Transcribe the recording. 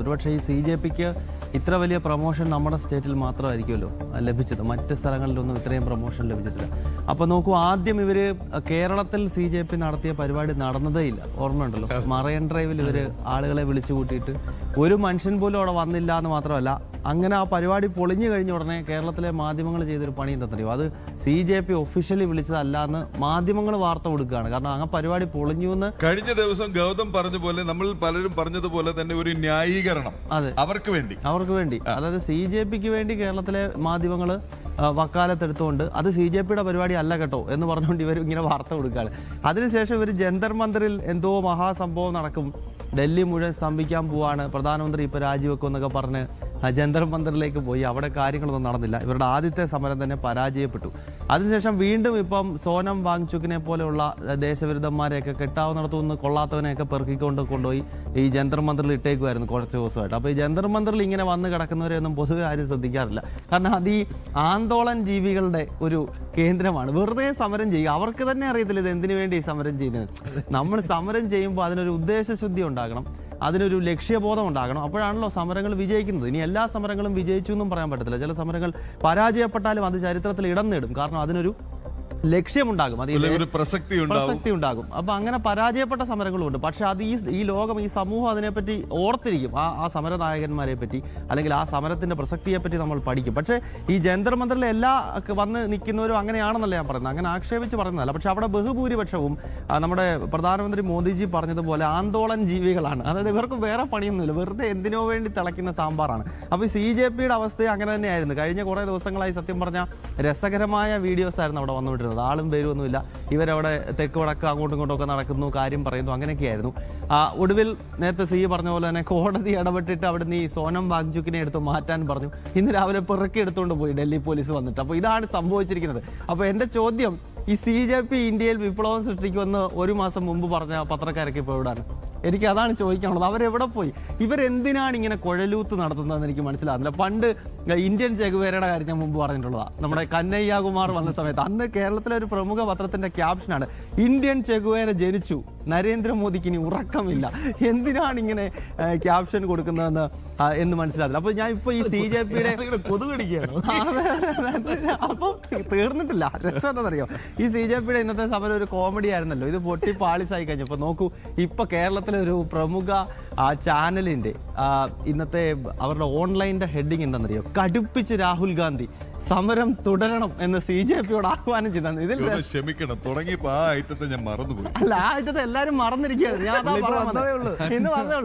ഒരുപക്ഷെ ഈ CJPക്ക് ഇത്ര വലിയ പ്രൊമോഷൻ നമ്മുടെ സ്റ്റേറ്റിൽ മാത്രമായിരിക്കുമല്ലോ ലഭിച്ചത്. മറ്റ് സ്ഥലങ്ങളിലൊന്നും ഇത്രയും പ്രൊമോഷൻ ലഭിച്ചിട്ടില്ല. അപ്പോൾ നോക്കൂ, ആദ്യം ഇവർ കേരളത്തിൽ CJP നടത്തിയ പരിപാടി നടന്നതേ ഇല്ല. ഓർമ്മയുണ്ടല്ലോ, മറൈൻ ഡ്രൈവിൽ ഇവർ ആളുകളെ വിളിച്ചു കൂട്ടിയിട്ട് ഒരു മനുഷ്യൻ പോലും അവിടെ വന്നില്ല എന്ന് മാത്രമല്ല, അങ്ങനെ ആ പരിപാടി പൊളിഞ്ഞു കഴിഞ്ഞ ഉടനെ കേരളത്തിലെ മാധ്യമങ്ങൾ ചെയ്തൊരു പണി എന്താണെന്നറിയോ, അത് CJP ഒഫീഷ്യലി വിളിച്ചതല്ല എന്ന് മാധ്യമങ്ങൾ വാർത്ത കൊടുക്കുകയാണ്. കാരണം ആ പരിപാടി പൊളിഞ്ഞു എന്ന് കഴിഞ്ഞ ദിവസം ഗൗതം പറഞ്ഞ പോലെ നമ്മൾ പലരും പറഞ്ഞതുപോലെ തന്നെ ഒരു ന്യായീകരണം അവർക്ക് വേണ്ടി അതായത് CJPക്ക് വേണ്ടി കേരളത്തിലെ മാധ്യമങ്ങൾ വക്കാലത്തെടുത്തുകൊണ്ട് അത് CJPയുടെ പരിപാടി അല്ല കേട്ടോ എന്ന് പറഞ്ഞുകൊണ്ട് ഇവർ ഇങ്ങനെ വാർത്ത കൊടുക്കുകയാണ്. അതിനുശേഷം ഇവർ ജന്തർ മന്ദിറിൽ എന്തോ മഹാസംഭവം നടക്കും, ഡൽഹി മുഴുവൻ സ്തംഭിക്കാൻ പോവാണ്, പ്രധാനമന്ത്രി ഇപ്പോൾ രാജിവെക്കും എന്നൊക്കെ പറഞ്ഞ് ജന്തർ മന്ദിറിലേക്ക് പോയി. അവിടെ കാര്യങ്ങളൊന്നും നടന്നില്ല. ഇവരുടെ ആദ്യത്തെ സമരം തന്നെ പരാജയപ്പെട്ടു. അതിനുശേഷം വീണ്ടും ഇപ്പം സോനം വാങ്ചുക്കിനെ പോലെയുള്ള ദേശവിരുദ്ധന്മാരെയൊക്കെ കെട്ടാവുന്നിടത്തുനിന്ന് കൊള്ളാത്തവനെയൊക്കെ പെറുക്കിക്കൊണ്ട് കൊണ്ടുപോയി ഈ ജന്തർ മന്ദിറിൽ ഇട്ടേക്കുമായിരുന്നു കുറച്ച് ദിവസമായിട്ട്. അപ്പോൾ ഈ ജന്തർ മന്ദിറിൽ ഇങ്ങനെ വന്ന് കിടക്കുന്നവരെയൊന്നും പൊതുവെ ആരും ശ്രദ്ധിക്കാറില്ല. കാരണം അത് ഈ ആന്തോളൻ ജീവികളുടെ ഒരു കേന്ദ്രമാണ്. വെറുതെ സമരം ചെയ്യുക. അവർക്ക് തന്നെ അറിയത്തില്ല ഇത് എന്തിനു വേണ്ടി സമരം ചെയ്യുന്നത്. നമ്മൾ സമരം ചെയ്യുമ്പോൾ അതിനൊരു ഉദ്ദേശശുദ്ധി ഉണ്ടാകണം, അതിനൊരു ലക്ഷ്യബോധം ഉണ്ടാകണം. അപ്പോഴാണല്ലോ സമരങ്ങൾ വിജയിക്കുന്നത്. ഇനി എല്ലാ സമരങ്ങളും വിജയിച്ചു എന്നും പറയാൻ പറ്റത്തില്ല. ചില സമരങ്ങൾ പരാജയപ്പെട്ടാലും അത് ചരിത്രത്തിൽ ഇടം നേടും. കാരണം അതിനൊരു ലക്ഷ്യമുണ്ടാകും, അത് പ്രസക്തി ഉണ്ടാകും. അപ്പൊ അങ്ങനെ പരാജയപ്പെട്ട സമരങ്ങളുണ്ട്. പക്ഷെ അത് ഈ ലോകം, ഈ സമൂഹം അതിനെപ്പറ്റി ഓർത്തിരിക്കും. ആ സമരനായകന്മാരെ പറ്റി, അല്ലെങ്കിൽ ആ സമരത്തിന്റെ പ്രസക്തിയെ പറ്റി നമ്മൾ പഠിക്കും. പക്ഷേ ഈ ജന്തർ മന്ദിറിലെ എല്ലാ വന്ന് നിൽക്കുന്നവരും അങ്ങനെയാണെന്നല്ല ഞാൻ പറയുന്നത്, അങ്ങനെ ആക്ഷേപിച്ച് പറയുന്നതല്ല. പക്ഷെ അവിടെ ബഹുഭൂരിപക്ഷവും നമ്മുടെ പ്രധാനമന്ത്രി മോദിജി പറഞ്ഞതുപോലെ ആന്തോളൻ ജീവികളാണ്. അതായത് ഇവർക്ക് വേറെ പണിയൊന്നുമില്ല, വെറുതെ എന്തിനോ വേണ്ടി തിളയ്ക്കുന്ന സാമ്പാറാണ്. അപ്പോൾ ഈ CJPയുടെ അവസ്ഥ അങ്ങനെ തന്നെയായിരുന്നു. കഴിഞ്ഞ കുറേ ദിവസങ്ങളായി സത്യം പറഞ്ഞാൽ രസകരമായ വീഡിയോസ് ആയിരുന്നു അവിടെ വന്നുകൊണ്ടിരുന്നത്. ആളും പേരുമൊന്നുമില്ല, ഇവരവിടെ തെക്ക് വടക്ക് അങ്ങോട്ടും ഇങ്ങോട്ടും ഒക്കെ നടക്കുന്നു, കാര്യം പറയുന്നു, അങ്ങനെയൊക്കെയായിരുന്നു. ഒടുവിൽ നേരത്തെ പറഞ്ഞ പോലെ തന്നെ കോടതി ഇടപെട്ടിട്ട് അവിടുന്ന് ഈ സോനം വാങ്ചുക്കിനെ എടുത്ത് മാറ്റാൻ പറഞ്ഞു. ഇന്ന് രാവിലെ പെറുക്കി എടുത്തുകൊണ്ട് പോയി ഡൽഹി പോലീസ് വന്നിട്ട്. അപ്പോൾ ഇതാണ് സംഭവിച്ചിരിക്കുന്നത്. അപ്പോൾ എൻ്റെ ചോദ്യം, ഈ CJP ഇന്ത്യയിൽ വിപ്ലവം സൃഷ്ടിക്കുമെന്ന് ഒരു മാസം മുമ്പ് പറഞ്ഞ പത്രക്കാരൊക്കെ ഇപ്പോൾ എവിടെയാണ്? എനിക്ക് അതാണ് ചോദിക്കാനുള്ളത്. അവരെവിടെ പോയി? ഇവരെന്തിനാണ് ഇങ്ങനെ കുഴലൂത്ത് നടത്തുന്നതെന്ന് എനിക്ക് മനസ്സിലാകുന്നില്ല. പണ്ട് ഇന്ത്യൻ ചെഗുവേരയുടെ കാര്യം ഞാൻ മുമ്പ് പറഞ്ഞിട്ടുള്ളതാണ്. നമ്മുടെ കന്നയ്യകുമാർ വന്ന സമയത്ത് അന്ന് കേരളത്തിലെ ഒരു പ്രമുഖ പത്രത്തിൻ്റെ ക്യാപ്ഷനാണ് ഇന്ത്യൻ ചെഗുവേര ജനിച്ചു, നരേന്ദ്രമോദിക്ക് ഇനി ഉറക്കമില്ല. എന്തിനാണ് ഇങ്ങനെ ക്യാപ്ഷൻ കൊടുക്കുന്നതെന്ന് എന്ന് മനസ്സിലാകുന്നില്ല. അപ്പോൾ ഞാൻ ഇപ്പോൾ ഈ CJPയുടെ കൊതുകടിക്കുകയാണ്. അപ്പം തീർന്നിട്ടില്ല. രസം എന്താണെന്നറിയോ, ഈ CJPയുടെ ഇന്നത്തെ സമരം ഒരു കോമഡി ആയിരുന്നല്ലോ. ഇത് പൊട്ടി പാളിസായി കഴിഞ്ഞപ്പോൾ നോക്കൂ, ഇപ്പോൾ കേരളത്തിലെ ഒരു പ്രമുഖ ചാനലിൻ്റെ ഇന്നത്തെ അവരുടെ ഓൺലൈൻ്റെ ഹെഡിങ് എന്താണെന്നറിയോ, കടുപ്പിച്ച് രാഹുൽ ഗാന്ധി സമരം തുടരണം എന്ന് CJPയോട് ആഹ്വാനം ചെയ്താണ്. ഇതിൽ ക്ഷമിക്കണം, തുടങ്ങിയപ്പോൾ ആ ഐറ്റത്തെ ഞാൻ മറന്നുപോയി. അല്ല, ആ ഐറ്റത്തെ എല്ലാവരും മറന്നിരിക്കുകയാണ്. ഞാൻ അതാ പറയാൻ വന്നതേ ഉള്ളൂ. ഇന്ന് വന്നേ ഉള്ളൂ.